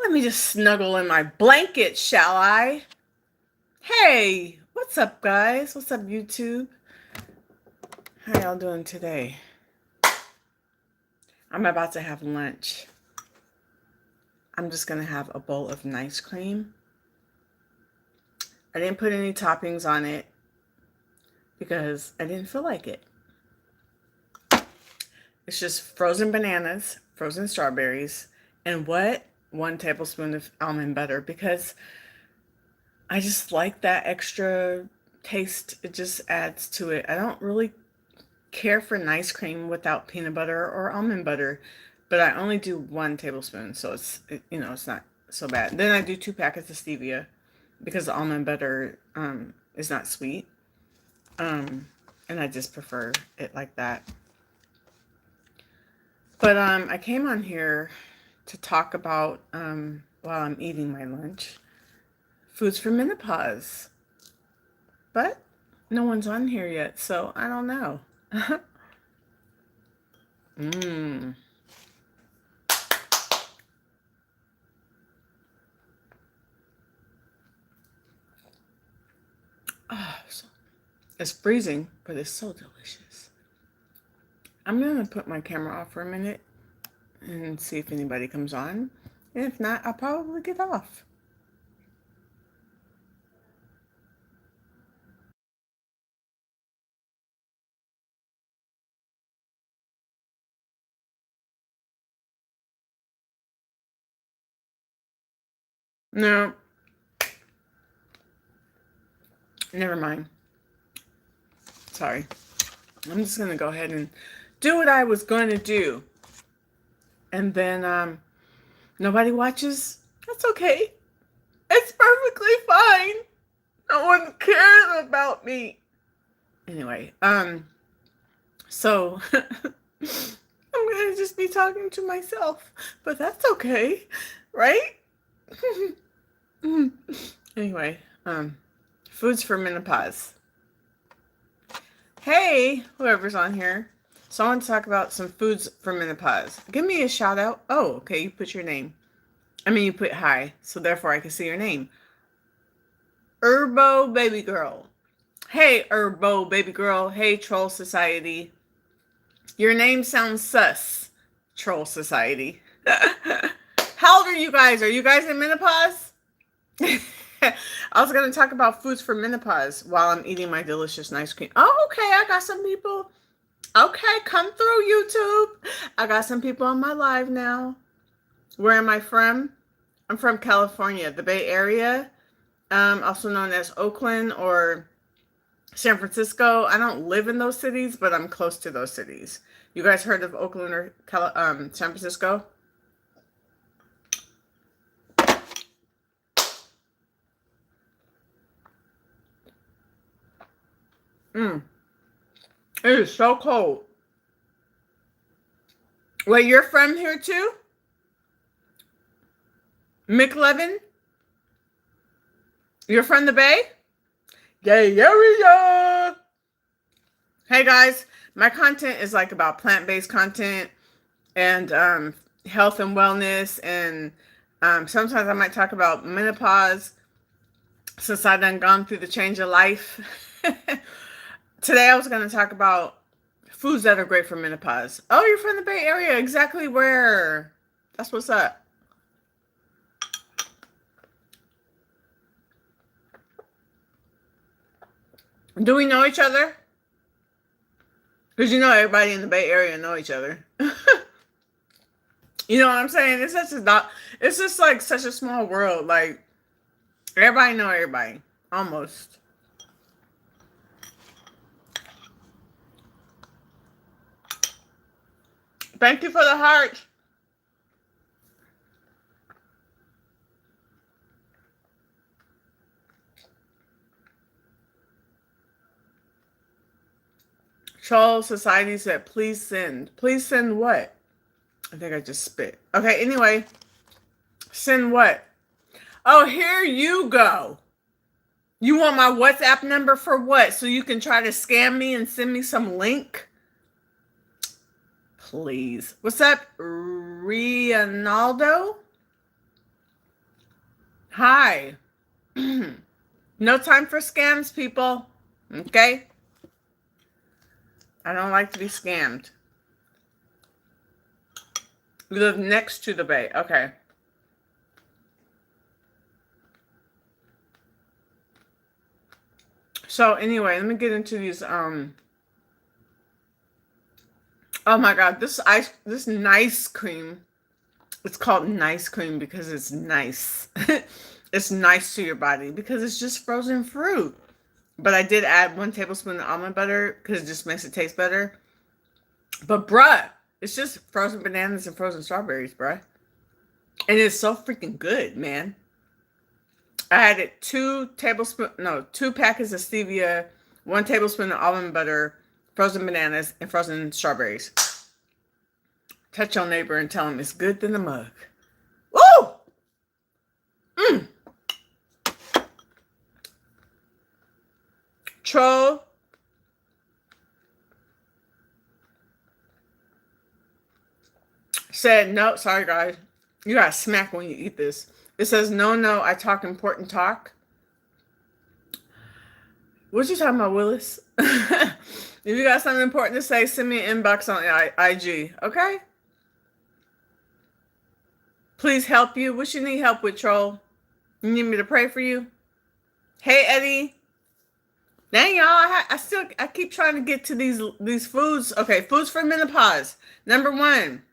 Let me just snuggle in my blanket, shall I? Hey, what's up, guys? What's up, YouTube? How y'all doing today? I'm about to have lunch. I'm just gonna have a bowl of ice cream. I didn't put any toppings on it because I didn't feel like it. It's just frozen bananas, frozen strawberries, and what? 1 tablespoon of almond butter because I just like that extra taste. It just adds to it. I don't really care for ice cream without peanut butter or almond butter, but I only do 1 tablespoon, so it's not so bad. Then I do 2 packets of stevia because the almond butter is not sweet, and I just prefer it like that. But I came on here to talk about while I'm eating my lunch, foods for menopause, but no one's on here yet, so I don't know. Mmm. Oh, it's freezing, but it's so delicious. I'm going to put my camera off for a minute and see if anybody comes on. And if not, I'll probably get off. No. Never mind. Sorry. I'm just going to go ahead and do what I was going to do. And then nobody watches. That's okay. It's perfectly fine. No one cares about me. Anyway, so I'm gonna just be talking to myself, but that's okay, right? Anyway, foods for menopause. Hey, whoever's on here. So I want to talk about some foods for menopause. Give me a shout out. Oh, okay, you put your name. You put hi, so therefore I can see your name. Herbo Baby Girl. Hey, Herbo Baby Girl. Hey, Troll Society. Your name sounds sus, Troll Society. How old are you guys? Are you guys in menopause? I was going to talk about foods for menopause while I'm eating my delicious ice cream. Oh, okay. I got some people. Okay, come through, YouTube. I got some people on my live now. Where am I from? I'm from California, the Bay Area, also known as Oakland or San Francisco. I don't live in those cities, but I'm close to those cities. You guys heard of Oakland or San Francisco? It is so cold. Wait, you're from here too? McLevin? You're from the Bay? Gay area! Hey guys, my content is like about plant-based content and health and wellness, and sometimes I might talk about menopause since I've done gone through the change of life. Today I was going to talk about foods that are great for menopause. Oh, you're from the Bay Area. Exactly where? That's what's up. Do we know each other? Because you know everybody in the Bay Area know each other. You know what I'm saying? It's just like such a small world. Like everybody know everybody. Almost. Thank you for the heart. Troll Society said, please send. Please send what? I think I just spit. Okay, anyway. Send what? Oh, here you go. You want my WhatsApp number for what? So you can try to scam me and send me some link? Please. What's up, Rianaldo? Hi. No time for scams, people. Okay? I don't like to be scammed. We live next to the bay. Okay. So anyway, let me get into these oh my god, this nice cream. It's called nice cream because it's nice. It's nice to your body because it's just frozen fruit. But I did add 1 tablespoon of almond butter because it just makes it taste better. But bruh, it's just frozen bananas and frozen strawberries, bruh. And it's so freaking good, man. I added 2 packets of stevia, 1 tablespoon of almond butter, frozen bananas, and frozen strawberries. Touch your neighbor and tell him it's good than the mug. Woo! Mmm. Troll. Said, no, sorry guys. You gotta smack when you eat this. It says, no, I talk important talk. What you talking about, Willis? If you got something important to say, send me an inbox on IG, okay? Please help you. What you need help with, troll? You need me to pray for you? Hey, Eddie. Dang, y'all, I keep trying to get to these foods. Okay, foods for menopause. Number 1,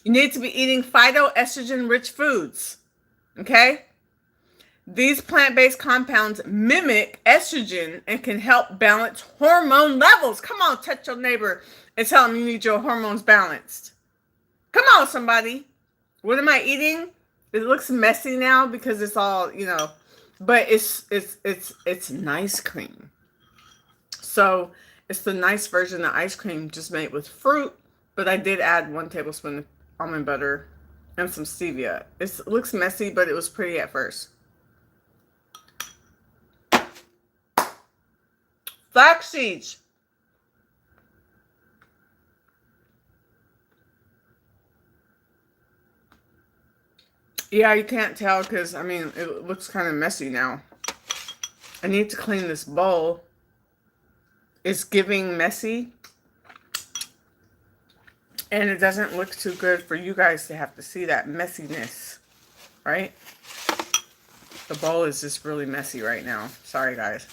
you need to be eating phytoestrogen-rich foods. Okay? These plant-based compounds mimic estrogen and can help balance hormone levels. Come on, touch your neighbor and tell them you need your hormones balanced. Come on, somebody. What am I eating? It looks messy now because it's all, but it's nice cream. So it's the nice version of ice cream just made with fruit, but I did add 1 tablespoon of almond butter and some stevia. It looks messy, but it was pretty at first. Flax seeds. Yeah, you can't tell because, it looks kind of messy now. I need to clean this bowl. It's giving messy. And it doesn't look too good for you guys to have to see that messiness, right? The bowl is just really messy right now. Sorry, guys.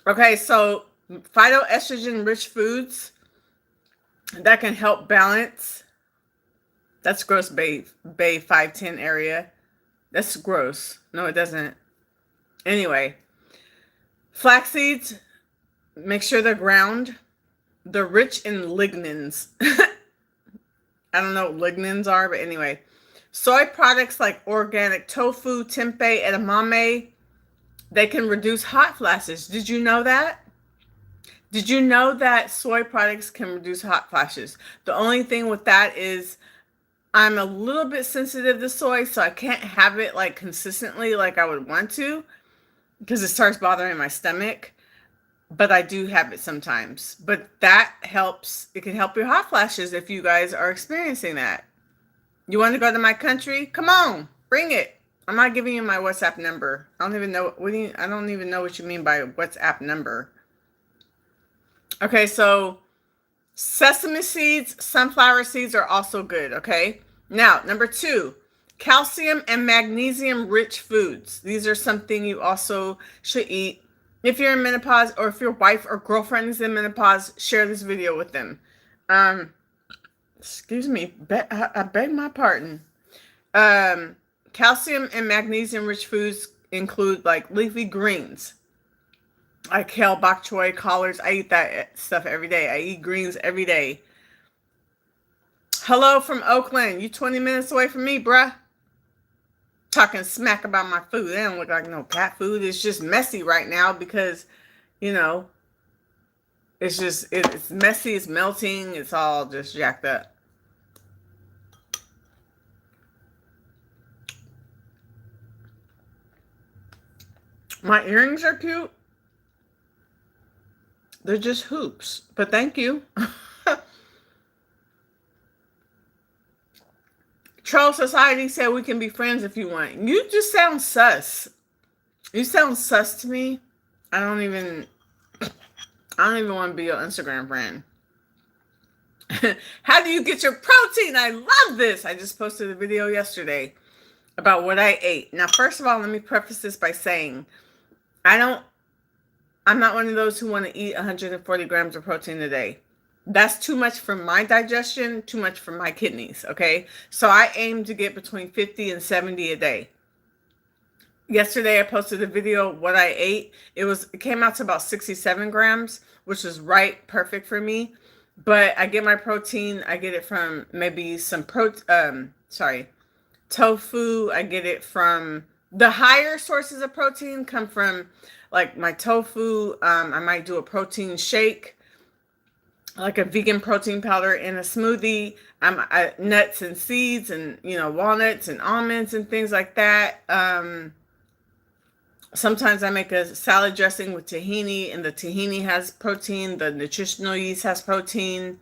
Okay, so phytoestrogen-rich foods that can help balance. That's gross, Bay 510 area. That's gross. No, it doesn't. Anyway, flax seeds, make sure they're ground. They're rich in lignans. I don't know what lignans are, but anyway. Soy products like organic tofu, tempeh, edamame, they can reduce hot flashes. Did you know that? Did you know that soy products can reduce hot flashes? The only thing with that is I'm a little bit sensitive to soy, so I can't have it like consistently like I would want to because it starts bothering my stomach. But I do have it sometimes. But that helps. It can help your hot flashes if you guys are experiencing that. You want to go to my country? Come on, bring it. I'm not giving you my WhatsApp number. I don't even know what you mean by WhatsApp number. Okay, so sesame seeds, sunflower seeds are also good, okay? Now, number 2, calcium and magnesium rich foods. These are something you also should eat. If you're in menopause or if your wife or girlfriend is in menopause, share this video with them. Excuse me, I beg my pardon. Calcium and magnesium rich foods include like leafy greens, like kale, bok choy, collards. I eat that stuff every day. I eat greens every day. Hello from Oakland. You 20 minutes away from me, bruh. Talking smack about my food. They don't look like no cat food. It's just messy right now because, it's messy. It's melting. It's all just jacked up. My earrings are cute. They're just hoops, but thank you. Troll Troll Society said we can be friends if you want. You just sound sus. You sound sus to me. I don't even want to be your Instagram friend. How do you get your protein? I love this. I just posted a video yesterday about what I ate. Now, first of all, let me preface this by saying I'm not one of those who want to eat 140 grams of protein a day. That's too much for my digestion, too much for my kidneys, okay? So I aim to get between 50 and 70 a day. Yesterday I posted a video of what I ate. It came out to about 67 grams, which is right perfect for me. But I get my protein, I get it from maybe some tofu. I get it from the higher sources of protein come from like my tofu. I might do a protein shake, like a vegan protein powder in a smoothie. Nuts and seeds and, walnuts and almonds and things like that. Sometimes I make a salad dressing with tahini, and the tahini has protein. The nutritional yeast has protein.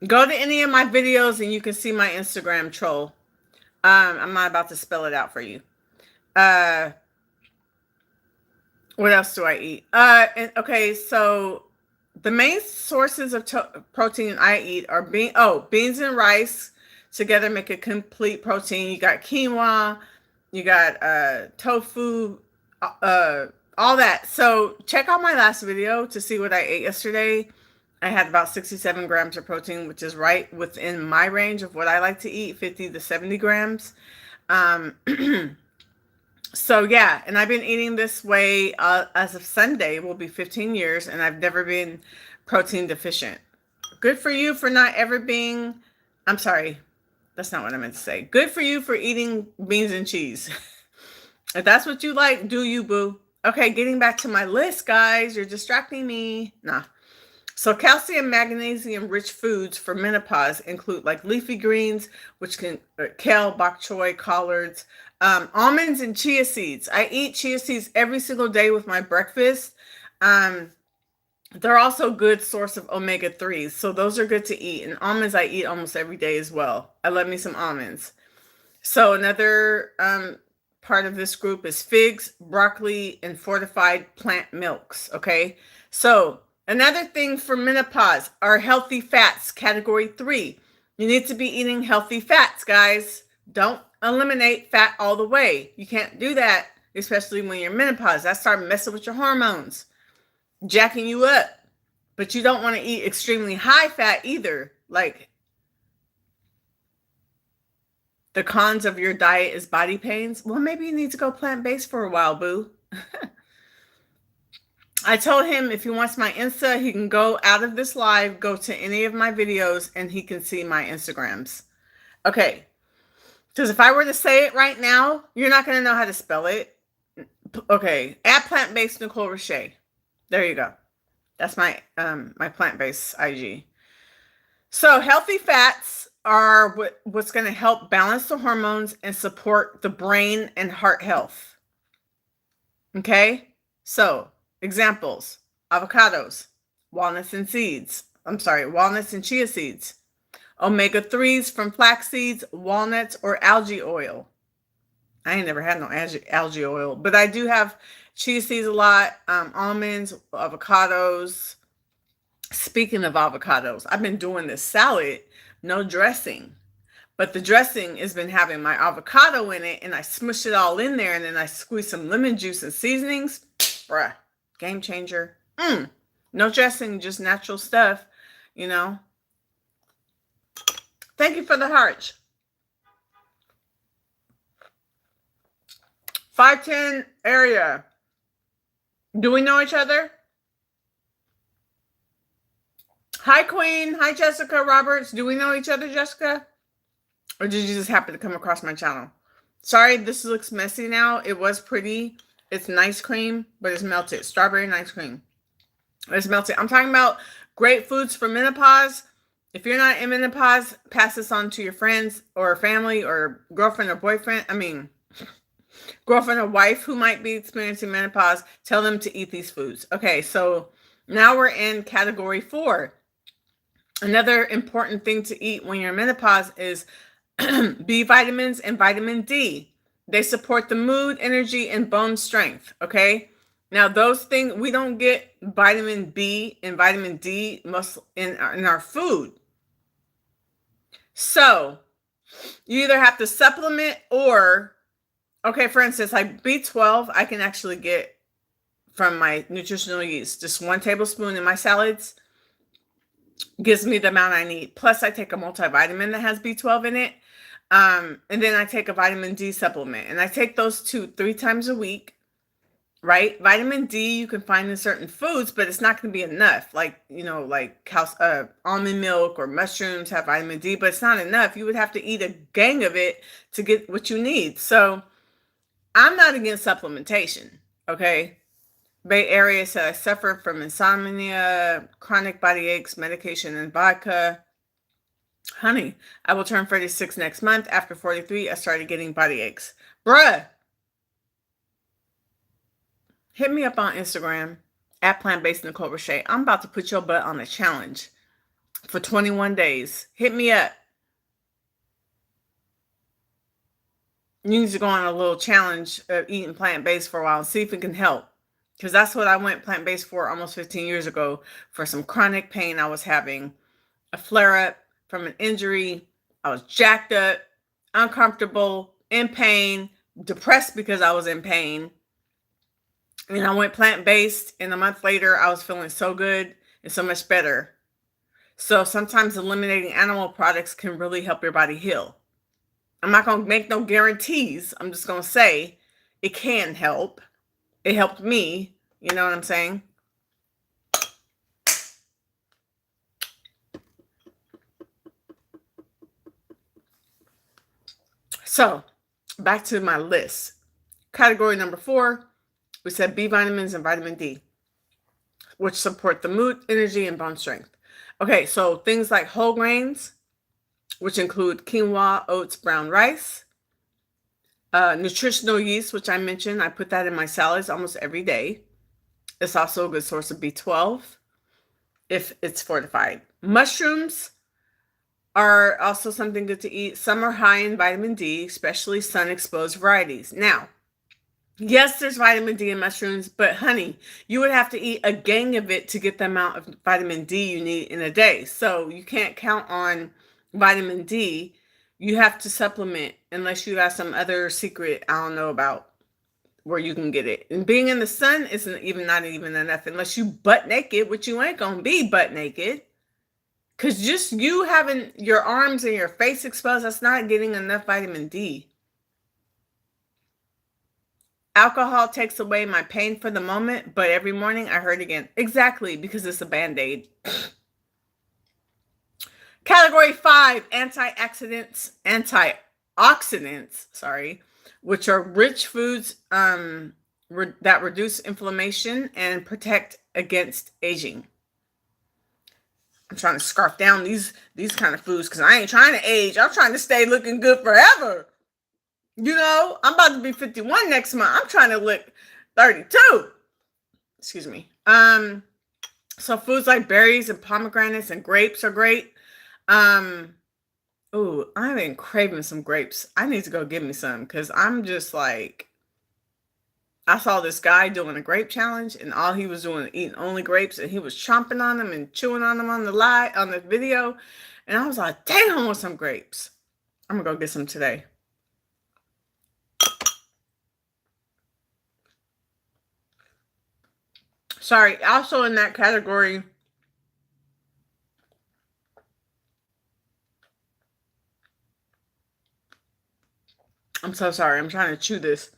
Go to any of my videos and you can see my Instagram, troll. I'm not about to spell it out for you. What else do I eat? Okay, so the main sources of protein I eat are beans and rice together make a complete protein. You got quinoa, you got tofu, all that. So check out my last video to see what I ate yesterday. I had about 67 grams of protein, which is right within my range of what I like to eat, 50 to 70 grams. So yeah, and I've been eating this way as of Sunday. Will be 15 years, and I've never been protein deficient. Good for you for not ever being, I'm sorry, that's not what I meant to say. Good for you for eating beans and cheese. If that's what you like, do you, boo. Okay, getting back to my list, guys. You're distracting me. Nah. So calcium, magnesium rich foods for menopause include like leafy greens, which can kale, bok choy, collards, almonds, and chia seeds. I eat chia seeds every single day with my breakfast. They're also a good source of omega-3s. So those are good to eat. And almonds I eat almost every day as well. I love me some almonds. So another part of this group is figs, broccoli, and fortified plant milks. Okay. So another thing for menopause are healthy fats, category 3. You need to be eating healthy fats, guys. Don't eliminate fat all the way. You can't do that, especially when you're menopause. That starts messing with your hormones, jacking you up. But you don't want to eat extremely high fat either. Like, the cons of your diet is body pains. Well, maybe you need to go plant-based for a while, boo. I told him if he wants my Insta, he can go out of this live, go to any of my videos, and he can see my Instagrams. Okay. Because if I were to say it right now, you're not going to know how to spell it. Okay. At plant-based Nicole Roche. There you go. That's my my plant-based IG. So healthy fats are what's going to help balance the hormones and support the brain and heart health. Okay? So examples: avocados, walnuts and chia seeds, omega-3s from flax seeds, walnuts, or algae oil. I ain't never had no algae oil, but I do have chia seeds a lot, almonds, avocados. Speaking of avocados, I've been doing this salad, no dressing, but the dressing has been having my avocado in it, and I smush it all in there, and then I squeeze some lemon juice and seasonings. Bruh, game changer. No dressing, just natural stuff, Thank you for the hearts. 510 area. Do we know each other? Hi, Queen. Hi, Jessica Roberts. Do we know each other, Jessica? Or did you just happen to come across my channel? Sorry, this looks messy now. It was pretty. It's nice cream, but it's melted. Strawberry nice cream. It's melted. I'm talking about great foods for menopause. If you're not in menopause, pass this on to your friends or family or girlfriend or boyfriend. Girlfriend or wife who might be experiencing menopause. Tell them to eat these foods. Okay, so now we're in category 4. Another important thing to eat when you're in menopause is B vitamins and vitamin D. They support the mood, energy, and bone strength. Okay. Now, those things, we don't get vitamin B and vitamin D most in our food. So, you either have to supplement or, okay, for instance, like B12, I can actually get from my nutritional yeast. Just 1 tablespoon in my salads gives me the amount I need. Plus, I take a multivitamin that has B12 in it. And then I take a vitamin D supplement. And I take those 3 times a week, right? Vitamin D you can find in certain foods, but it's not going to be enough. Like, like almond milk or mushrooms have vitamin D, but it's not enough. You would have to eat a gang of it to get what you need. So I'm not against supplementation, okay? Bay Area said, I suffer from insomnia, chronic body aches, medication, and vodka. Honey, I will turn 36 next month. After 43, I started getting body aches. Bruh, hit me up on Instagram at Plant-Based Nicole Roche. I'm about to put your butt on a challenge for 21 days. Hit me up. You need to go on a little challenge of eating plant-based for a while and see if it can help. Because that's what I went plant-based for almost 15 years ago for some chronic pain I was having, a flare-up from an injury. I was jacked up, uncomfortable, in pain, depressed because I was in pain. And I went plant-based, and a month later, I was feeling so good and so much better. So sometimes eliminating animal products can really help your body heal. I'm not going to make no guarantees. I'm just going to say it can help. It helped me. You know what I'm saying? So, back to my list. Category number 4, we said B vitamins and vitamin D, which support the mood, energy, and bone strength. Okay, so things like whole grains, which include quinoa, oats, brown rice, nutritional yeast, which I mentioned. I put that in my salads almost every day. It's also a good source of B12 if it's fortified. Mushrooms are also something good to eat. Some are high in vitamin D, especially sun-exposed varieties. Now, yes, there's vitamin D in mushrooms, but honey, you would have to eat a gang of it to get the amount of vitamin D you need in a day. So you can't count on vitamin D. You have to supplement unless you got some other secret I don't know about where you can get it. And being in the sun isn't not even enough unless you butt naked, which you ain't gonna be butt naked. Because just you having your arms and your face exposed, that's not getting enough vitamin D. Alcohol takes away my pain for the moment, but every morning I hurt again. Exactly, because it's a Band-Aid. Category 5, antioxidants, which are rich foods that reduce inflammation and protect against aging. I'm trying to scarf down these kind of foods because I ain't trying to age. I'm trying to stay looking good forever. You know, I'm about to be 51 next month. I'm trying to look 32. Excuse me. So foods like berries and pomegranates and grapes are great. Ooh, I've been craving some grapes. I need to go get me some because I'm just like, I saw this guy doing a grape challenge and all he was doing eating only grapes and he was chomping on them and chewing on them on the video. And I was like, dang, I want some grapes. I'm gonna go get some today. Sorry, also in that category, I'm so sorry, I'm trying to chew this.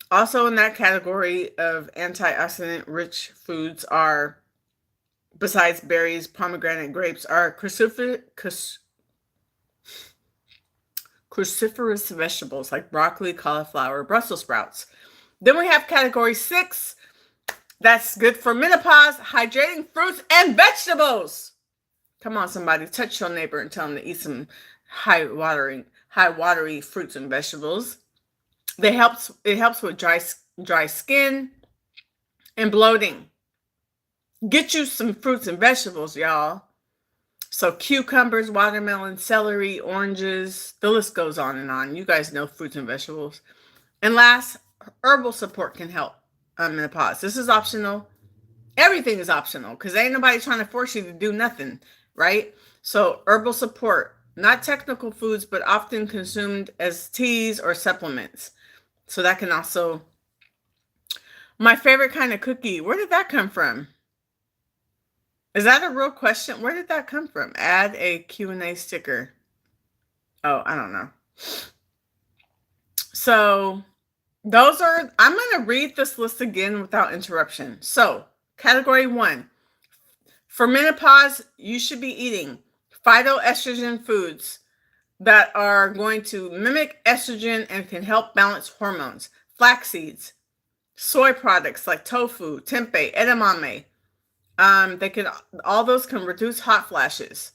Also in that category of antioxidant-rich foods are, besides berries, pomegranate, grapes, are cruciferous vegetables like broccoli, cauliflower, Brussels sprouts. Then we have category 6. That's good for menopause, hydrating fruits and vegetables. Come on, somebody, touch your neighbor and tell them to eat some high watery fruits and vegetables. It helps with dry skin and bloating. Get you some fruits and vegetables, y'all. So cucumbers, watermelon, celery, oranges, the list goes on and on. You guys know fruits and vegetables. And last, herbal support can help menopause. This is optional. Everything is optional because ain't nobody trying to force you to do nothing, right? So herbal support, not technical foods, but often consumed as teas or supplements. So that can also, my favorite kind of cookie, where did that come from? Is that a real question? Where did that come from? Add a Q&A sticker. Oh, I don't know. So those are, I'm going to read this list again without interruption. So category 1, for menopause, you should be eating phytoestrogen foods that are going to mimic estrogen and can help balance hormones. Flax seeds, soy products like tofu, tempeh, edamame. All those can reduce hot flashes.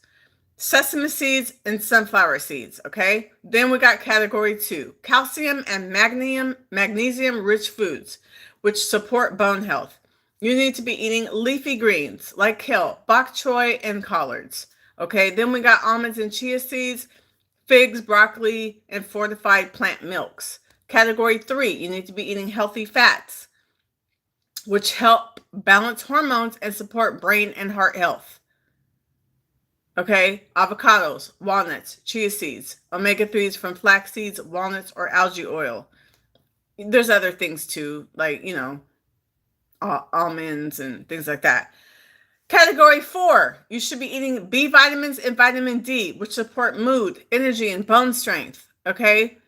Sesame seeds and sunflower seeds, okay? Then we got category 2, calcium and magnesium rich foods, which support bone health. You need to be eating leafy greens like kale, bok choy, and collards, okay? Then we got almonds and chia seeds, figs, broccoli, and fortified plant milks. Category 3, you need to be eating healthy fats, which help balance hormones and support brain and heart health. Okay, avocados, walnuts, chia seeds, omega-3s from flax seeds, walnuts, or algae oil. There's other things too, like, almonds and things like that. Category 4, you should be eating B vitamins and vitamin D, which support mood, energy, and bone strength. Okay,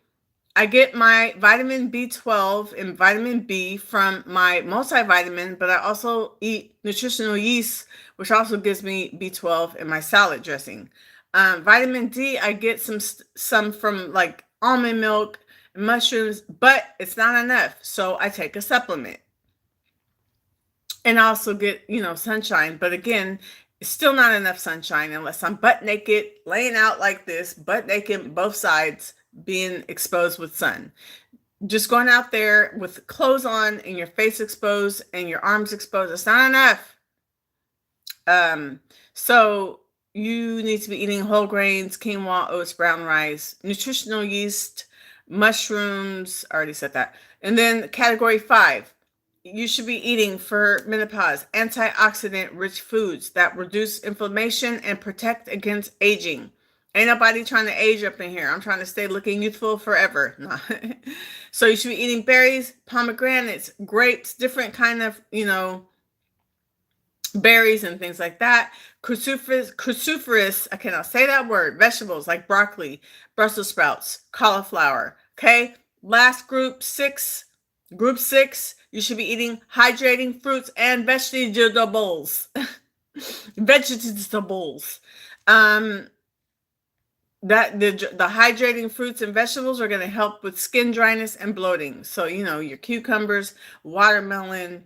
I get my vitamin B12 and vitamin B from my multivitamin, but I also eat nutritional yeast, which also gives me B12 in my salad dressing. Vitamin D, I get some from like almond milk and mushrooms, but it's not enough. So I take a supplement. And I also get, sunshine. But again, it's still not enough sunshine unless I'm butt naked, laying out like this, butt naked, both sides, being exposed with sun. Just going out there with clothes on and your face exposed and your arms exposed, it's not enough. So you need to be eating whole grains, quinoa, oats, brown rice, nutritional yeast, mushrooms. I already said that. And then category 5, you should be eating for menopause antioxidant rich foods that reduce inflammation and protect against aging. Ain't nobody trying to age up in here. I'm trying to stay looking youthful forever. So you should be eating berries, pomegranates, grapes, different kind of, berries and things like that. Cruciferous, I cannot say that word, vegetables like broccoli, Brussels sprouts, cauliflower. Okay. Last group 6, you should be eating hydrating fruits and vegetables. Vegetables. That the hydrating fruits and vegetables are going to help with skin dryness and bloating. So, your cucumbers, watermelon,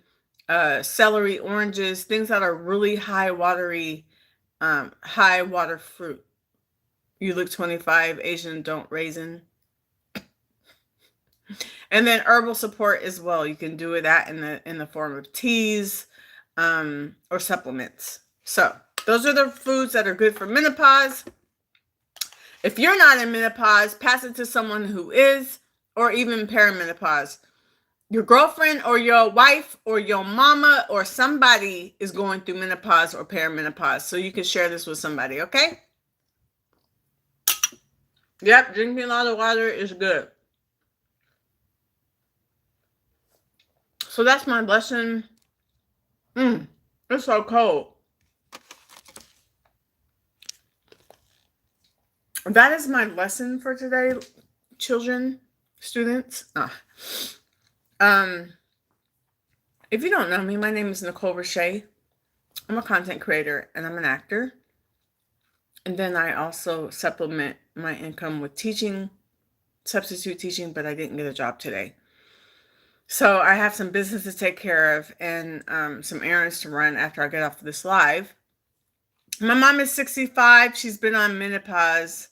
celery, oranges, things that are really high water fruit. You look 25, Asian don't raisin. And then herbal support as well. You can do that in the form of teas or supplements. So those are the foods that are good for menopause. If you're not in menopause, pass it to someone who is, or even perimenopause. Your girlfriend or your wife or your mama or somebody is going through menopause or perimenopause. So you can share this with somebody, okay? Yep, drinking a lot of water is good. So that's my lesson. It's so cold. That is my lesson for today, children, students. If you don't know me, my name is Nicole Roche. I'm a content creator and I'm an actor. And then I also supplement my income with teaching, substitute teaching, but I didn't get a job today. So I have some business to take care of and some errands to run after I get off of this live. My mom is 65. She's been on menopause.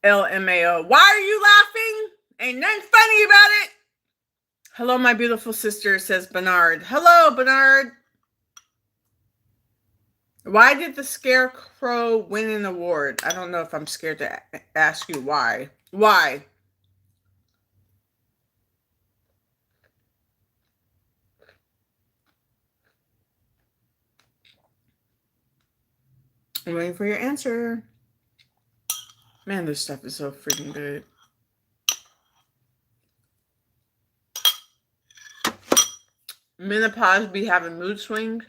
LMAO. Why are you laughing? Ain't nothing funny about it. Hello, my beautiful sister, says Bernard. Hello, Bernard. Why did the Scarecrow win an award? I don't know if I'm scared to ask you why. Why? I'm waiting for your answer. Man, this stuff is so freaking good. Menopause be having mood swings.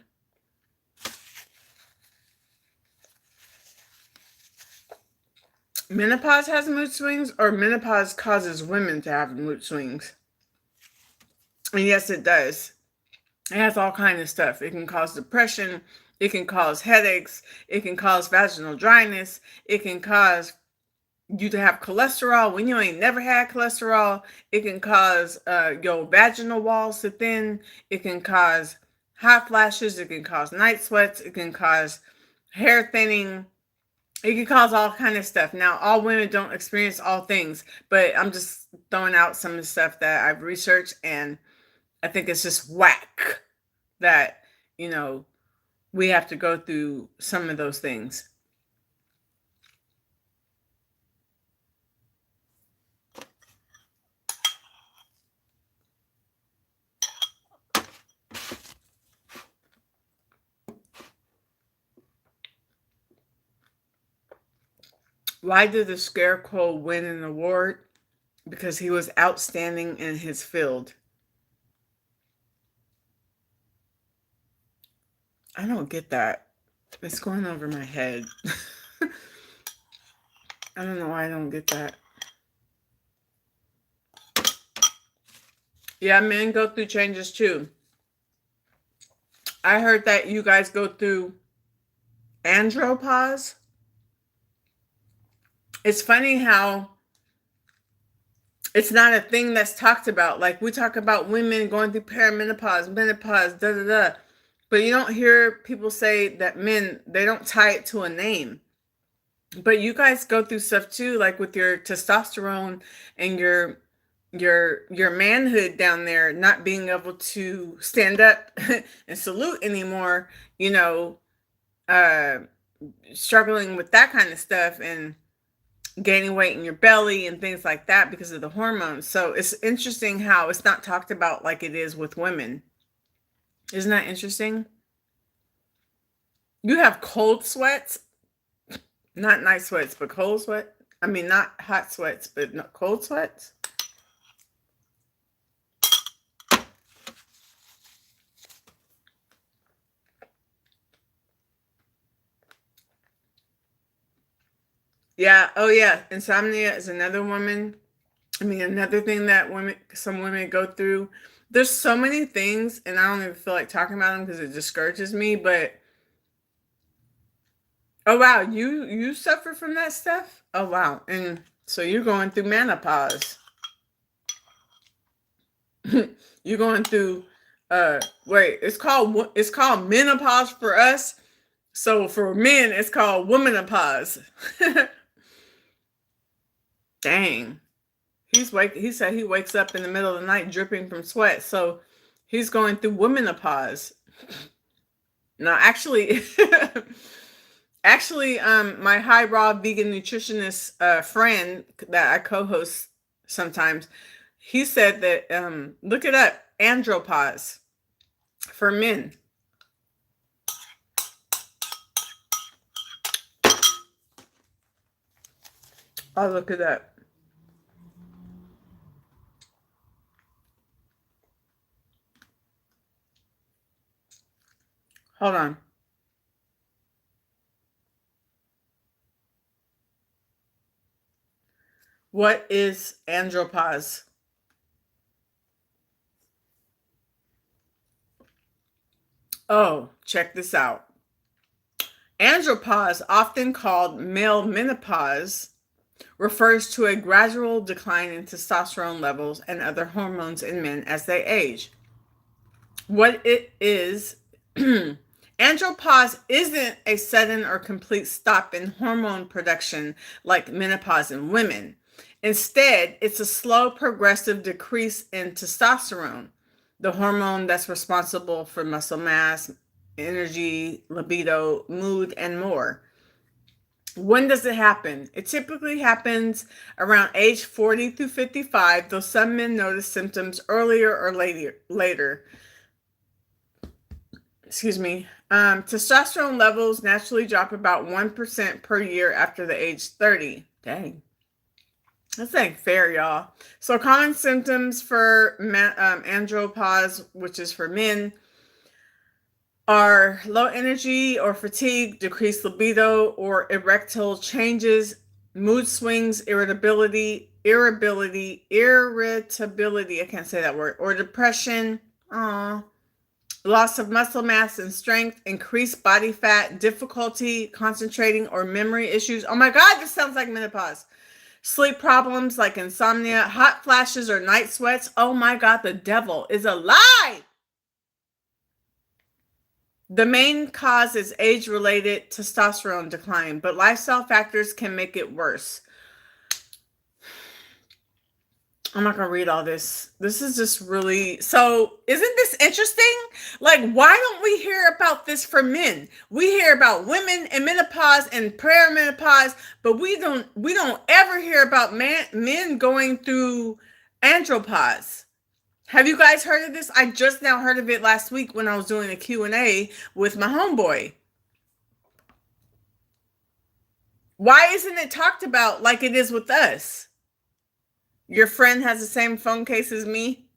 Menopause has mood swings, or menopause causes women to have mood swings? And yes, it does. It has all kinds of stuff. It can cause depression. It can cause headaches. It can cause vaginal dryness. It can cause you to have cholesterol when you ain't never had cholesterol. It can cause your vaginal walls to thin. It can cause hot flashes. It can cause night sweats. It can cause hair thinning. It can cause all kind of stuff. Now, all women don't experience all things, but I'm just throwing out some of the stuff that I've researched, and I think it's just whack that, you know, we have to go through some of those things. Why did the Scarecrow win an award? Because he was outstanding in his field. I don't get that. It's going over my head. I don't know why I don't get that. Yeah, men go through changes too. I heard that you guys go through andropause. It's funny how it's not a thing that's talked about. Like we talk about women going through perimenopause, menopause, da da da. But you don't hear people say that men, they don't tie it to a name. But you guys go through stuff too, like with your testosterone and your manhood down there not being able to stand up and salute anymore, you know, uh struggling with that kind of stuff and gaining weight in your belly and things like that because of the hormones. So it's interesting how it's not talked about like it is with women. Isn't that interesting? You have cold sweats, not night sweats, but cold sweat. I mean, not hot sweats, but not cold sweats. Yeah. Oh, yeah. Insomnia is another woman. I mean, another thing that some women go through. There's so many things, and I don't even feel like talking about them because it discourages me. But oh wow, you suffer from that stuff? Oh wow, and so you're going through menopause. You're going through. Wait, it's called menopause for us. So for men, it's called womanopause. Dang. He said he wakes up in the middle of the night dripping from sweat. So he's going through womenopause. Now actually actually my high raw vegan nutritionist friend that I co-host sometimes, he said that look it up, andropause for men. I'll look it up. Hold on. What is andropause? Oh, check this out. Andropause, often called male menopause, refers to a gradual decline in testosterone levels and other hormones in men as they age. What it is, andropause isn't a sudden or complete stop in hormone production like menopause in women. Instead, it's a slow, progressive decrease in testosterone, the hormone that's responsible for muscle mass, energy, libido, mood, and more. When does it happen? It typically happens around age 40 through 55, though some men notice symptoms earlier or later. Excuse me. Testosterone levels naturally drop about 1% per year after the age 30. Dang. That's ain't fair, y'all. So, common symptoms for andropause, which is for men, are low energy or fatigue, decreased libido or erectile changes, mood swings, irritability, I can't say that word, or depression, loss of muscle mass and strength, increased body fat, difficulty concentrating or memory issues. Oh my God, this sounds like menopause. Sleep problems like insomnia, hot flashes or night sweats. Oh my God, the devil is alive. The main cause is age-related testosterone decline, but lifestyle factors can make it worse. I'm not going to read all this. This is just really... So, isn't this interesting? Like, why don't we hear about this for men? We hear about women and menopause and perimenopause, but we don't ever hear about men going through andropause. Have you guys heard of this? I just now heard of it last week when I was doing a Q&A with my homeboy. Why isn't it talked about like it is with us? Your friend has the same phone case as me.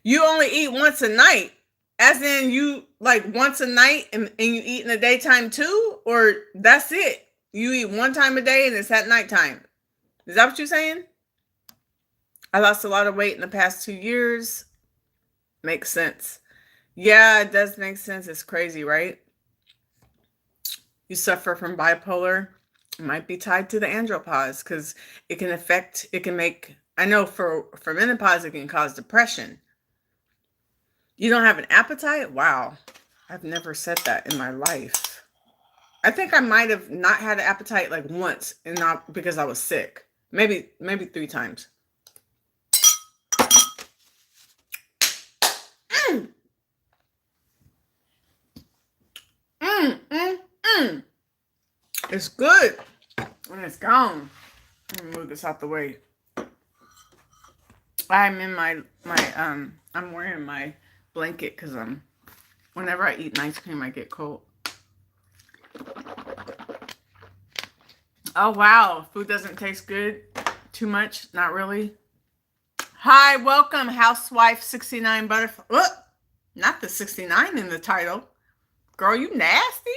You only eat once a night. As in you like once a night and you eat in the daytime too? Or that's it? You eat one time a day and it's at nighttime. Is that what you're saying? I lost a lot of weight in the past 2 years. Makes sense. Yeah, it does make sense. It's crazy, right? You suffer from bipolar. It might be tied to the andropause because it can make, I know for menopause, it can cause depression. You don't have an appetite? Wow. I've never said that in my life. I think I might have not had an appetite like once and not because I was sick. Maybe 3 times. It's good when it's gone. Let me move this out the way. I'm in my I'm wearing my blanket because whenever I eat ice cream I get cold. Oh wow, food doesn't taste good too much. Not really. Hi, welcome housewife 69 butterfly. Look, not the 69 in the title. Girl, you nasty.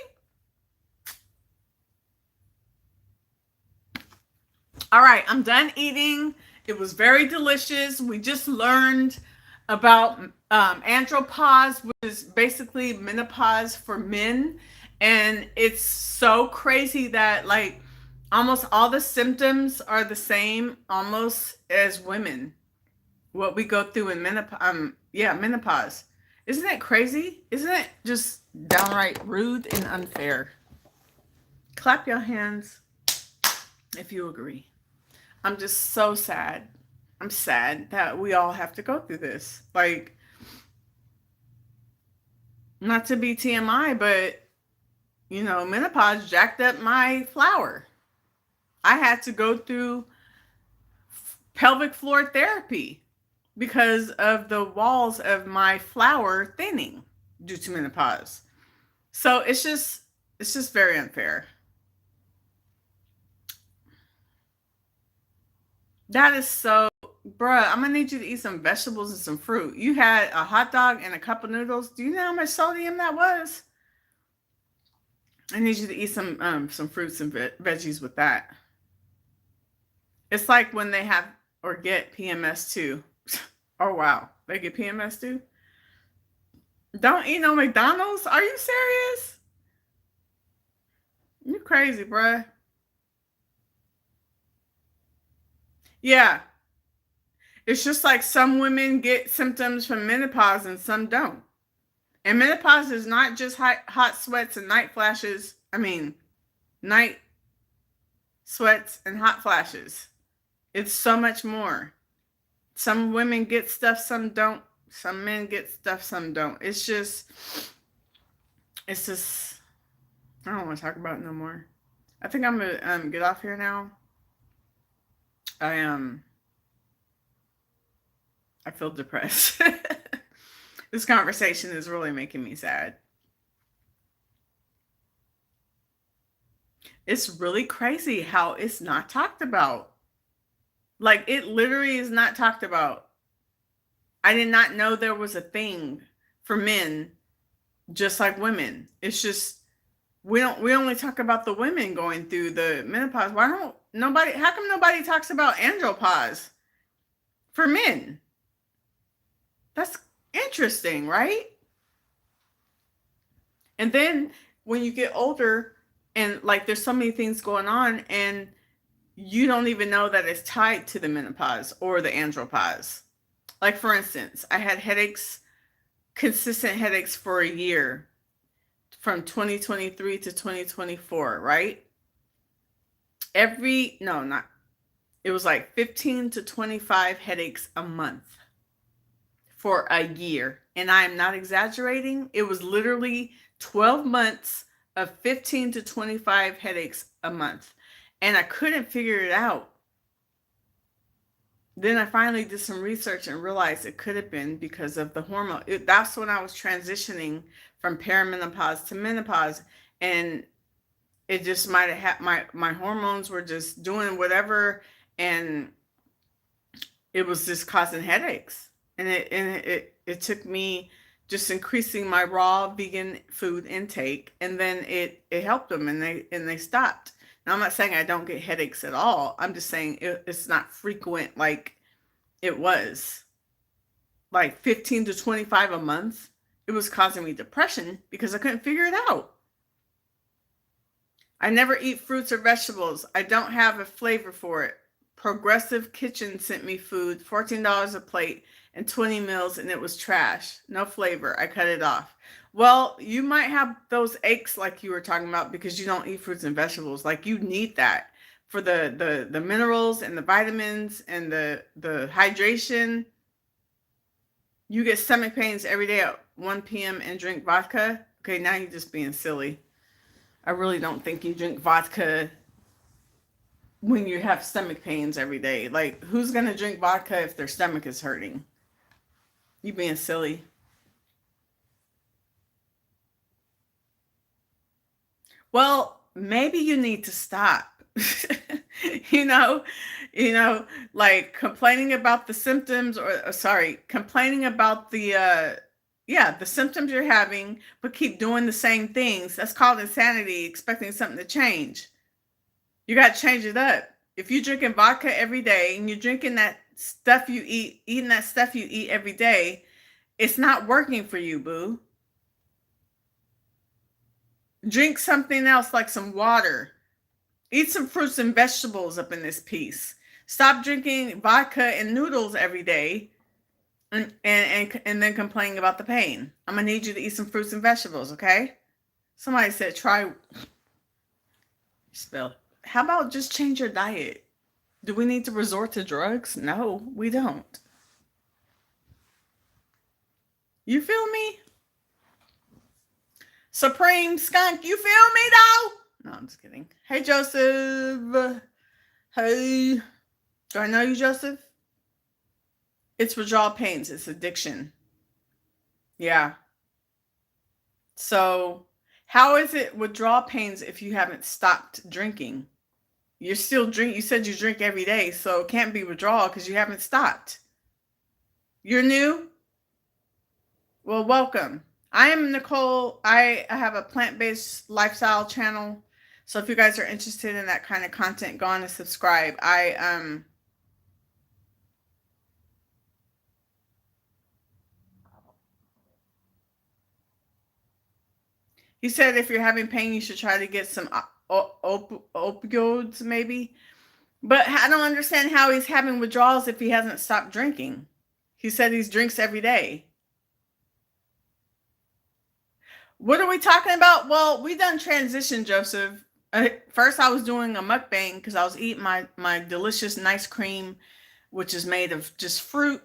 All right, I'm done eating. It was very delicious. We just learned about andropause, which is basically menopause for men. And it's so crazy that like almost all the symptoms are the same almost as women. What we go through in menopause. Isn't that crazy? Isn't it just downright rude and unfair? Clap your hands if you agree. I'm just so sad. I'm sad that we all have to go through this. Like, not to be TMI, but, you know, menopause jacked up my flower. I had to go through pelvic floor therapy because of the walls of my flower thinning due to menopause. So it's just very unfair. That is so, bruh, I'm gonna need you to eat some vegetables and some fruit. You had a hot dog and a cup of noodles. Do you know how much sodium that was? I need you to eat some fruits and veggies with that. It's like when they have or get PMS too. Oh wow, they get PMS too? Don't eat no McDonald's? Are you serious? You crazy, bruh. Yeah. It's just like some women get symptoms from menopause and some don't. And menopause is not just hot sweats and night flashes. I mean, night sweats and hot flashes. It's so much more. Some women get stuff, some don't. Some men get stuff, some don't. It's just, I don't want to talk about it no more. I think I'm gonna get off here now. I I feel depressed. This conversation is really making me sad. It's really crazy how it's not talked about. Like, it literally is not talked about. I did not know there was a thing for men just like women. It's just we only talk about the women going through the menopause. Why don't nobody, how come nobody talks about andropause for men? That's interesting, right? And then when you get older and like there's so many things going on and you don't even know that it's tied to the menopause or the andropause. Like, for instance, I had headaches, consistent headaches for a year from 2023 to 2024, right? No, not, it was like 15 to 25 headaches a month for a year. And I am not exaggerating. It was literally 12 months of 15 to 25 headaches a month. And I couldn't figure it out. Then I finally did some research and realized it could have been because of the hormone. That's when I was transitioning from perimenopause to menopause. And it just might have had my hormones were just doing whatever. And it was just causing headaches. And it took me just increasing my raw vegan food intake. And then it helped them and they stopped. Now, I'm not saying I don't get headaches at all. I'm just saying it's not frequent like it was. Like 15 to 25 a month. It was causing me depression because I couldn't figure it out. I never eat fruits or vegetables. I don't have a flavor for it. Progressive Kitchen sent me food, $14 a plate and 20 meals, and it was trash. No flavor. I cut it off. Well, you might have those aches like you were talking about because you don't eat fruits and vegetables. Like, you need that for the minerals and the vitamins and the hydration. You get stomach pains every day at 1 p.m. and drink vodka. Okay, now you're just being silly. I really don't think you drink vodka when you have stomach pains every day. Like, who's going to drink vodka if their stomach is hurting? You being silly. Well, maybe you need to stop. you know, like complaining about the symptoms or sorry, complaining about the symptoms you're having, but keep doing the same things. That's called insanity, expecting something to change. You got to change it up. If you're drinking vodka every day and you're drinking that stuff you eat, eating that stuff you eat every day, it's not working for you, boo. Drink something else like some water. Eat some fruits and vegetables up in this piece. Stop drinking vodka and noodles every day and then complaining about the pain. I'm going to need you to eat some fruits and vegetables, okay? Somebody said try spell. How about just change your diet? Do we need to resort to drugs? No, we don't. You feel me? Supreme Skunk, you feel me though? No, I'm just kidding. Hey, Joseph. Hey. Do I know you, Joseph? It's withdrawal pains. It's addiction. Yeah. So, how is it withdrawal pains if you haven't stopped drinking? You're still drink. You said you drink every day, so it can't be withdrawal because you haven't stopped. You're new? Well, welcome. I am Nicole. I have a plant-based lifestyle channel. So if you guys are interested in that kind of content, go on and subscribe. He said if you're having pain, you should try to get some opioids, maybe. But I don't understand how he's having withdrawals if he hasn't stopped drinking. He said he drinks every day. What are we talking about? Well, we done transition, Joseph. First, I was doing a mukbang because I was eating my delicious nice cream, which is made of just fruit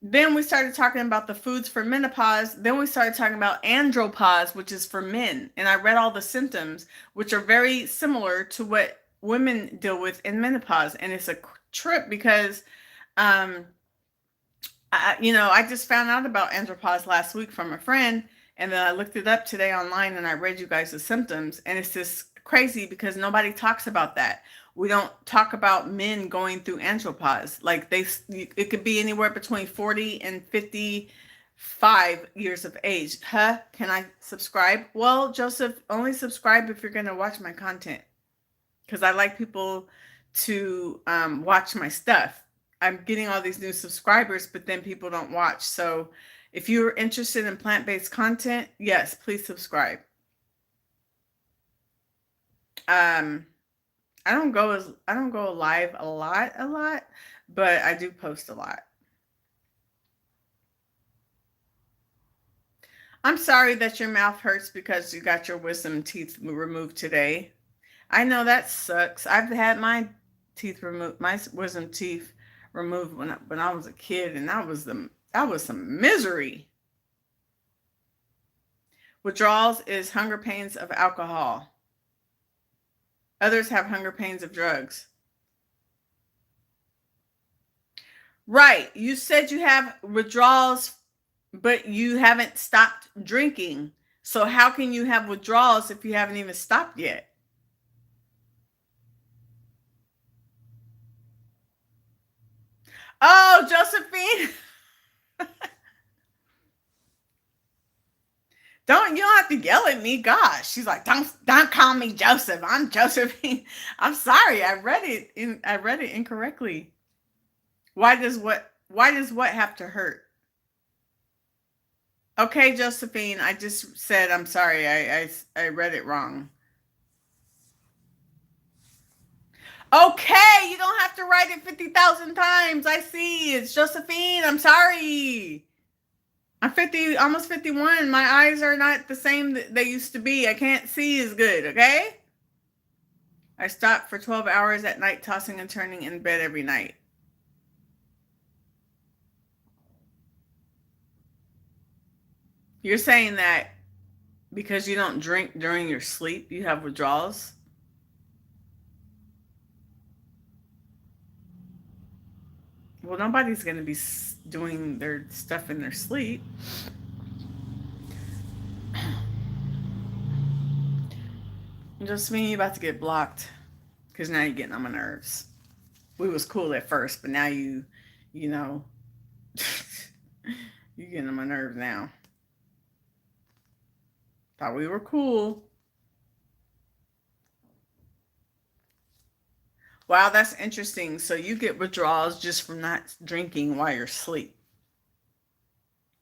Then we started talking about the foods for menopause. Then we started talking about andropause, which is for men. And I read all the symptoms, which are very similar to what women deal with in menopause. And it's a trip because, um, I just found out about andropause last week from a friend. And then I looked it up today online and I read you guys the symptoms. And it's just crazy because nobody talks about that. We don't talk about men going through andropause. Like it could be anywhere between 40 and 55 years of age. Huh? Can I subscribe? Well, Joseph, only subscribe if you're going to watch my content because I like people to watch my stuff. I'm getting all these new subscribers, but then people don't watch. So if you're interested in plant-based content, yes, please subscribe. Um, I don't go live a lot, but I do post a lot. I'm sorry that your mouth hurts because you got your wisdom teeth removed today. I know that sucks. I've had my teeth removed, my wisdom teeth removed when I was a kid, and that was some misery. Withdrawals is hunger pains of alcohol. Others have hunger pains of drugs. Right. You said you have withdrawals, but you haven't stopped drinking. So how can you have withdrawals if you haven't even stopped yet? Oh, Josephine. You don't have to yell at me. Gosh. She's like, don't call me Joseph. I'm Josephine. I'm sorry. I read it incorrectly. Why does what have to hurt? Okay, Josephine, I just said I'm sorry. I read it wrong. Okay, you don't have to write it 50,000 times. I see. It's Josephine. I'm sorry. I'm 50, almost 51. My eyes are not the same that they used to be. I can't see as good, okay? I stopped for 12 hours at night, tossing and turning in bed every night. You're saying that because you don't drink during your sleep, you have withdrawals? Well, nobody's going to be doing their stuff in their sleep. Just mean you about to get blocked because now you're getting on my nerves. We was cool at first, but now you know, you're getting on my nerves now. Thought we were cool. Wow, that's interesting. So you get withdrawals just from not drinking while you're asleep.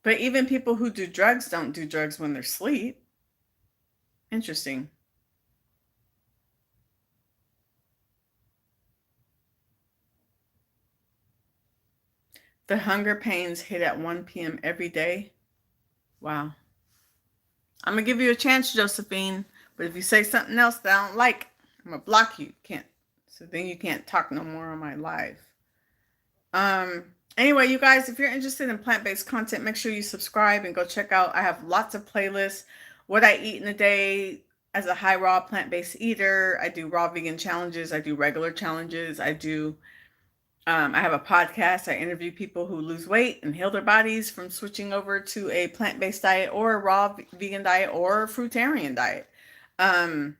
But even people who do drugs don't do drugs when they're asleep. Interesting. The hunger pains hit at 1 p.m. every day. Wow. I'm gonna give you a chance, Josephine. But if you say something else that I don't like, I'm gonna block you. Can't. So then you can't talk no more on my live. Um. Anyway, you guys, if you're interested in plant-based content, make sure you subscribe and go check out. I have lots of playlists. What I eat in a day as a high raw plant-based eater. I do raw vegan challenges. I do regular challenges. I have a podcast. I interview people who lose weight and heal their bodies from switching over to a plant-based diet or a raw vegan diet or a fruitarian diet. Um,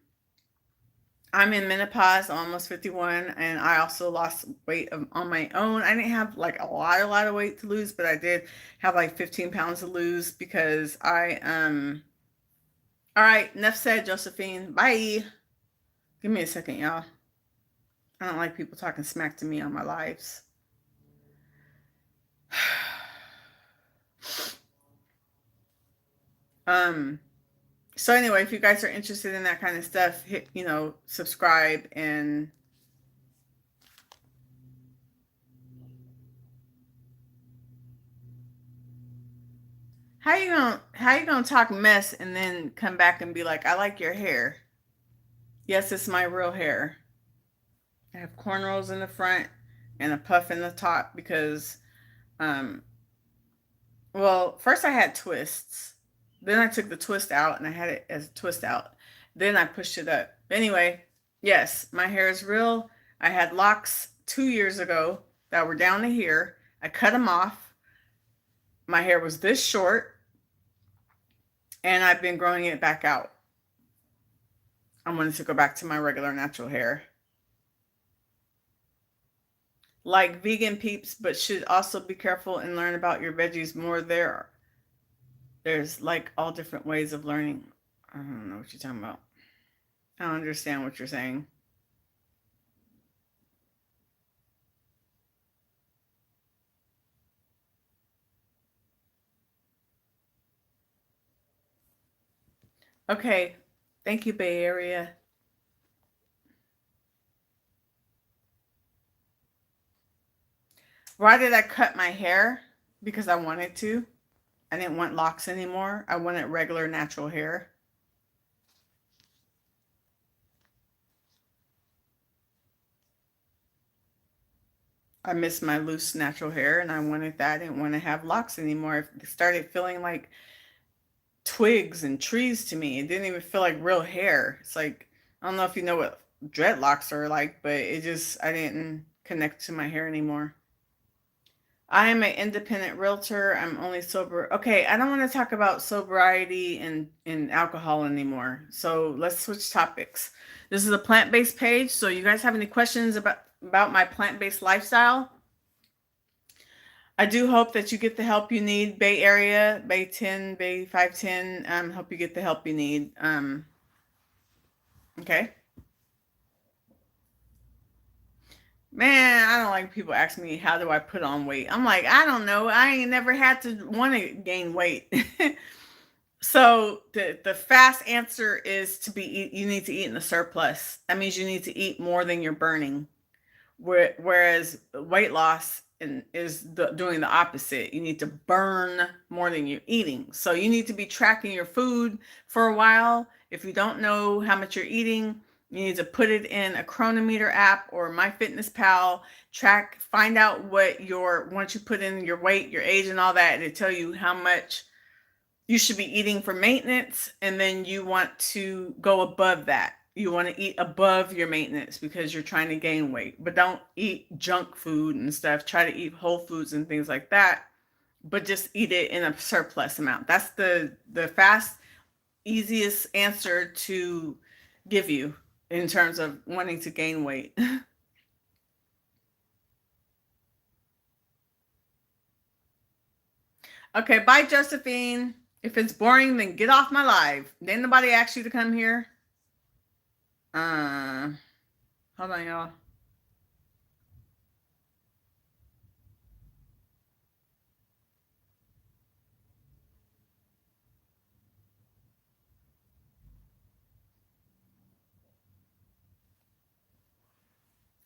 I'm in menopause, almost 51, and I also lost weight on my own. I didn't have like a lot of weight to lose, but I did have like 15 pounds to lose because all right, enough said, Josephine. Bye. Give me a second, y'all. I don't like people talking smack to me on my lives. um, so anyway, if you guys are interested in that kind of stuff, hit, subscribe and how you gonna talk mess and then come back and be like, I like your hair. Yes, it's my real hair. I have cornrows in the front and a puff in the top because um Well, first I had twists. Then I took the twist out and I had it as a twist out. Then I pushed it up. Anyway, yes, my hair is real. I had locks 2 years ago that were down to here. I cut them off. My hair was this short and I've been growing it back out. I wanted to go back to my regular natural hair. Like vegan peeps, but should also be careful and learn about your veggies more. There's like all different ways of learning. I don't know what you're talking about. I don't understand what you're saying. Okay. Thank you, Bay Area. Why did I cut my hair? Because I wanted to. I didn't want locks anymore. I wanted regular natural hair. I missed my loose natural hair and I wanted that. I didn't want to have locks anymore. It started feeling like twigs and trees to me. It didn't even feel like real hair. It's like, I don't know if you know what dreadlocks are like, but I didn't connect to my hair anymore. I am an independent realtor. I'm only sober. Okay, I don't want to talk about sobriety and alcohol anymore. So let's switch topics. This is a plant-based page. So you guys have any questions about my plant-based lifestyle? I do hope that you get the help you need. Bay Area, Bay 10, Bay 510. Hope you get the help you need. Okay. Man, I don't like people ask me how do I put on weight. I'm like, I don't know. I ain't never had to want to gain weight. So the fast answer is you need to eat in a surplus. That means you need to eat more than you're burning. Whereas weight loss is doing the opposite. You need to burn more than you're eating. So you need to be tracking your food for a while. If you don't know how much you're eating, you need to put it in a Chronometer app or MyFitnessPal. Find out once you put in your weight, your age, and all that, it'll tell you how much you should be eating for maintenance, and then you want to go above that. You want to eat above your maintenance because you're trying to gain weight, but don't eat junk food and stuff. Try to eat whole foods and things like that, but just eat it in a surplus amount. That's the fast, easiest answer to give you in terms of wanting to gain weight. Okay, bye, Josephine. If it's boring, then get off my live. Didn't nobody ask you to come here? Uh, Hold on, y'all.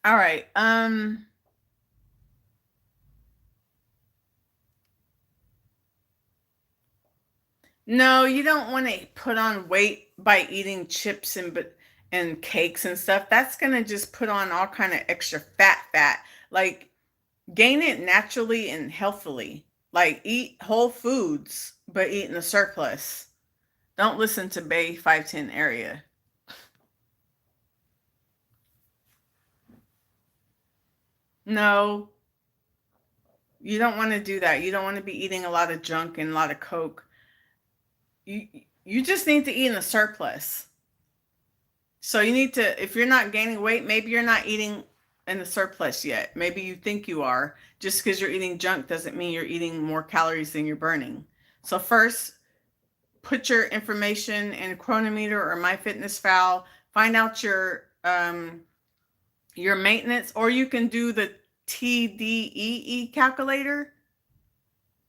All right. No, you don't want to put on weight by eating chips and cakes and stuff. That's gonna just put on all kind of extra fat. Like gain it naturally and healthily. Like eat whole foods, but eat in a surplus. Don't listen to Bay 510 area. No, you don't want to do that. You don't want to be eating a lot of junk and a lot of coke. You you just need to eat in a surplus. So you need to, if you're not gaining weight, maybe you're not eating in the surplus yet. Maybe you think you are. Just because you're eating junk doesn't mean you're eating more calories than you're burning. So first, put your information in Chronometer or MyFitnessPal. Find out your maintenance, or you can do the TDEE calculator.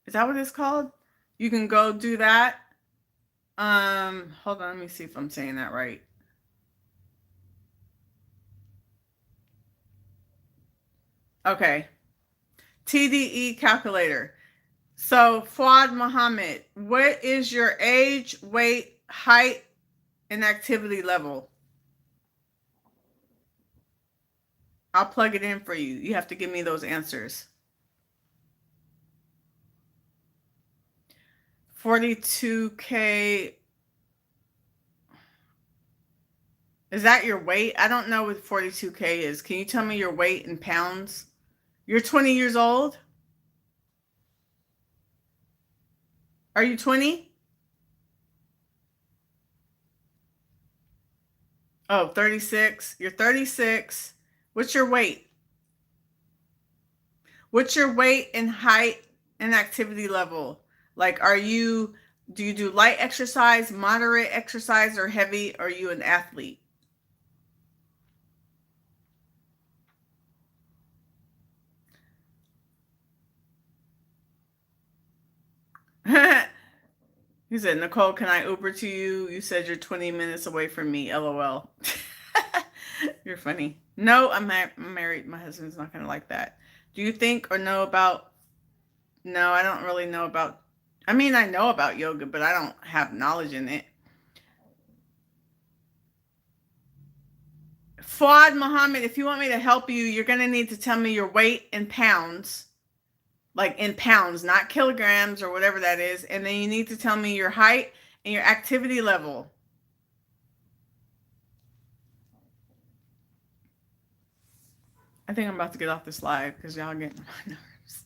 Is that what it's called? You can go do that. Hold on, let me see if I'm saying that right. Okay. TDE calculator. So, Fuad Muhammad, what is your age, weight, height, and activity level? I'll plug it in for you. You have to give me those answers. 42K. Is that your weight? I don't know what 42K is. Can you tell me your weight in pounds? You're 20 years old? Are you 20? Oh, 36. You're 36. What's your weight? What's your weight and height and activity level? Like, do you do light exercise, moderate exercise, or heavy? Are you an athlete? He said, Nicole, can I Uber to you? You said you're 20 minutes away from me. LOL. You're funny. No, I'm married. My husband's not going to like that. Do you think or know about? No, I don't really know about. I mean, I know about yoga, but I don't have knowledge in it. Fuad Muhammad, if you want me to help you, you're going to need to tell me your weight in pounds, like in pounds, not kilograms or whatever that is. And then you need to tell me your height and your activity level. I think I'm about to get off this live because y'all getting on my nerves.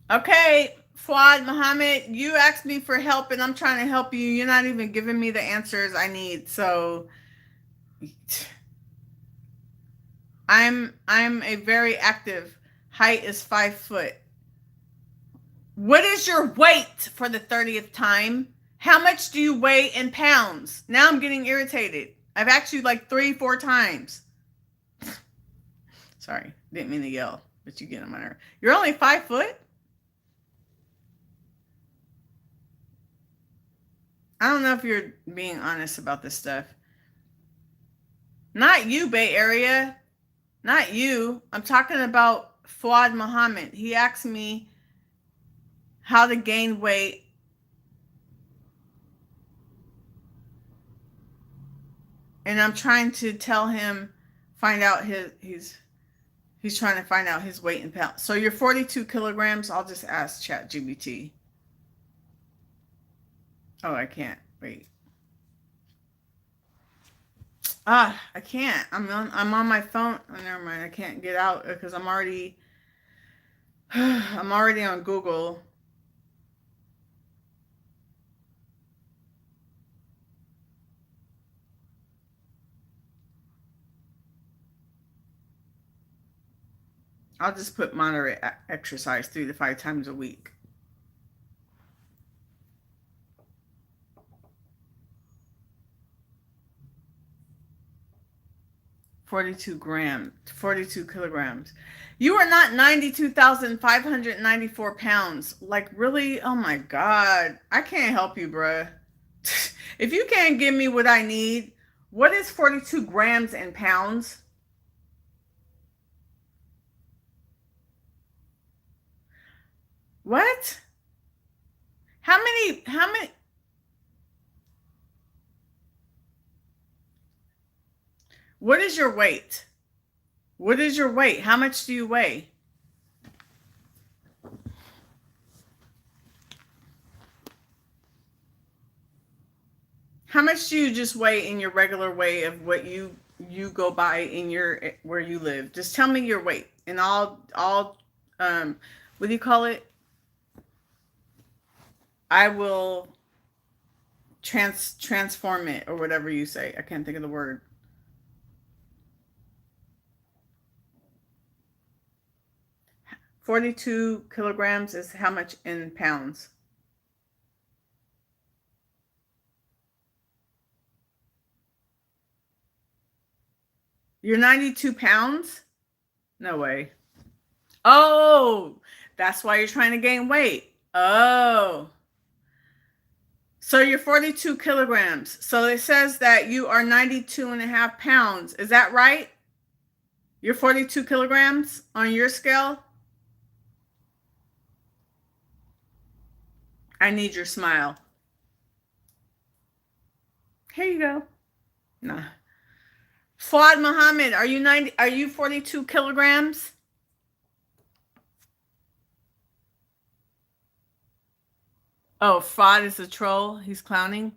Okay, Fuad Muhammad, you asked me for help and I'm trying to help you. You're not even giving me the answers I need. So I'm a very active. Height is 5 foot. What is your weight for the 30th time? How much do you weigh in pounds? Now I'm getting irritated. I've asked you like 3, 4 times. Sorry, didn't mean to yell, but you get on my nerve. You're only 5 foot? I don't know if you're being honest about this stuff. Not you, Bay Area. Not you. I'm talking about Fuad Muhammad. He asked me how to gain weight. And I'm trying to tell him, find out he's trying to find out his weight in pounds. So you're 42 kilograms. I'll just ask ChatGPT. Oh, I can't. Wait. I can't. I'm on my phone. Oh, never mind. I can't get out because I'm already on Google. I'll just put moderate exercise 3 to 5 times a week. Forty-two kilograms. You are not 92,594 pounds. Like, really? Oh my God. I can't help you, bruh. If you can't give me what I need, what is 42 grams in pounds? What? How many? What is your weight? What is your weight? How much do you weigh? How much do you just weigh in your regular way of what you go by in your where you live? Just tell me your weight, and I'll what do you call it? I will transform it or whatever you say. I can't think of the word. 42 kilograms is how much in pounds? You're 92 pounds? No way. Oh, that's why you're trying to gain weight. Oh. So you're 42 kilograms. So it says that you are 92 and a half pounds. Is that right? You're 42 kilograms on your scale? I need your smile. Here you go. Nah. Fuad Muhammad, are you 90? Are you 42 kilograms? Oh, Fuad is a troll. He's clowning.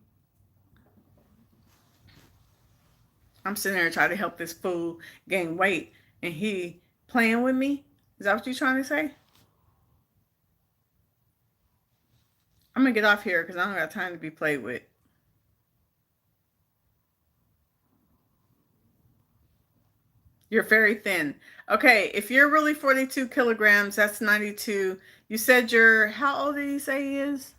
I'm sitting there trying to help this fool gain weight, and he playing with me. Is that what you're trying to say? I'm gonna get off here because I don't got time to be played with. You're very thin. Okay, if you're really 42 kilograms, that's 92. You said you're, how old did you say he is?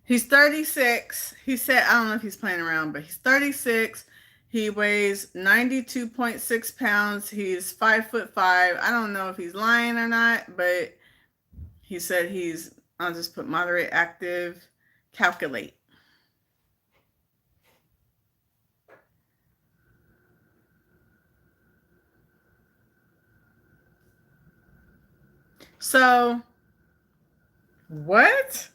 He's 36. He said, I don't know if he's playing around, but he's 36. He weighs 92.6 pounds. He's 5'5". I don't know if he's lying or not, but he said he's, I'll just put moderate, active, calculate. So, what?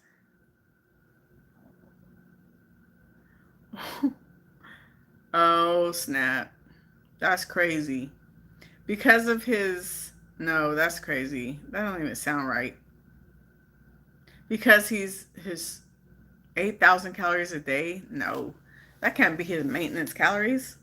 Oh, snap. That's crazy. Because of his, no, that's crazy. That don't even sound right. Because he's his 8,000 calories a day? No. That can't be his maintenance calories.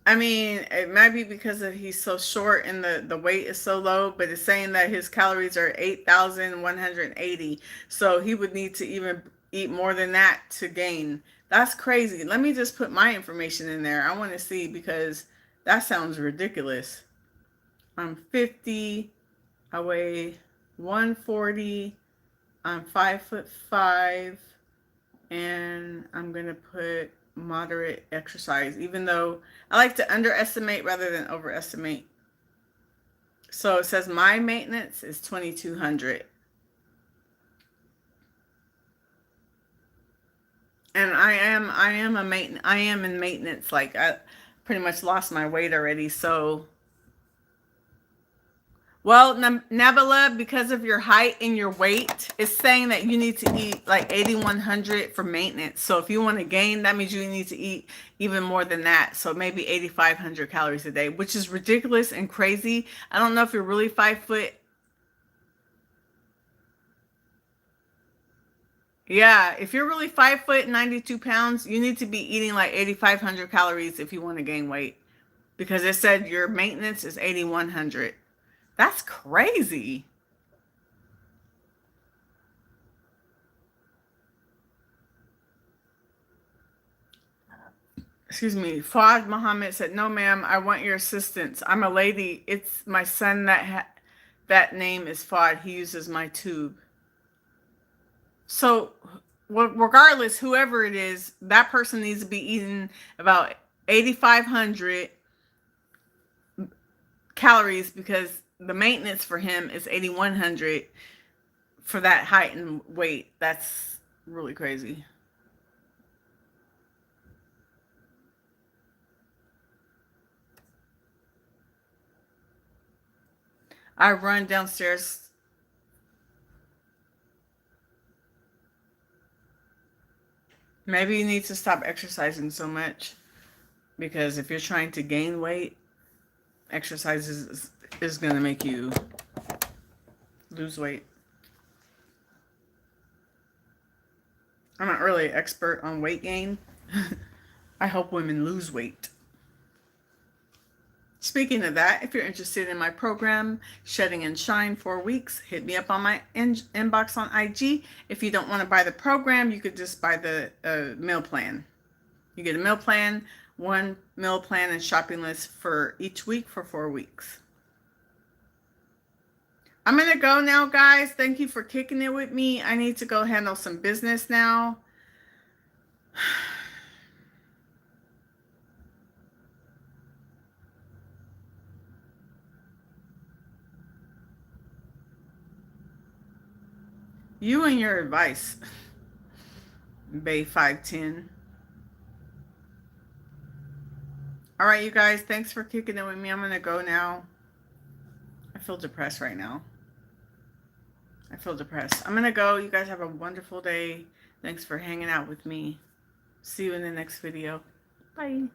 I mean, it might be because of he's so short and the weight is so low, but it's saying that his calories are 8,180. So he would need to even eat more than that to gain. That's crazy. Let me just put my information in there. I want to see because that sounds ridiculous. I'm 50. I weigh 140. I'm 5'5", and I'm gonna put moderate exercise, even though I like to underestimate rather than overestimate. So it says my maintenance is 2,200, and I am in maintenance. Like I pretty much lost my weight already, so. Well, Nabila, because of your height and your weight, it's saying that you need to eat like 8,100 for maintenance. So if you want to gain, that means you need to eat even more than that. So maybe 8,500 calories a day, which is ridiculous and crazy. I don't know if you're really 5 foot. Yeah, if you're really 5 foot and 92 pounds, you need to be eating like 8,500 calories if you want to gain weight. Because it said your maintenance is 8,100. That's crazy. Excuse me, Fuad Muhammad said, "No, ma'am, I want your assistance. I'm a lady. It's my son that name is Fuad. He uses my tube." So, regardless, whoever it is, that person needs to be eating about 8,500 calories because the maintenance for him is 8,100 for that height and weight. That's really crazy. I run downstairs. Maybe you need to stop exercising so much because if you're trying to gain weight, exercise is going to make you lose weight. I'm not really an expert on weight gain. I help women lose weight. Speaking of that, if you're interested in my program, Shedding and Shine 4 weeks, hit me up on my inbox on IG. If you don't want to buy the program, you could just buy the meal plan. You get a meal plan, one meal plan and shopping list for each week for 4 weeks. I'm going to go now, guys. Thank you for kicking it with me. I need to go handle some business now. You and your advice, Bay 510. All right, you guys, thanks for kicking it with me. I'm going to go now. I feel depressed right now. I feel depressed. I'm going to go. You guys have a wonderful day. Thanks for hanging out with me. See you in the next video. Bye.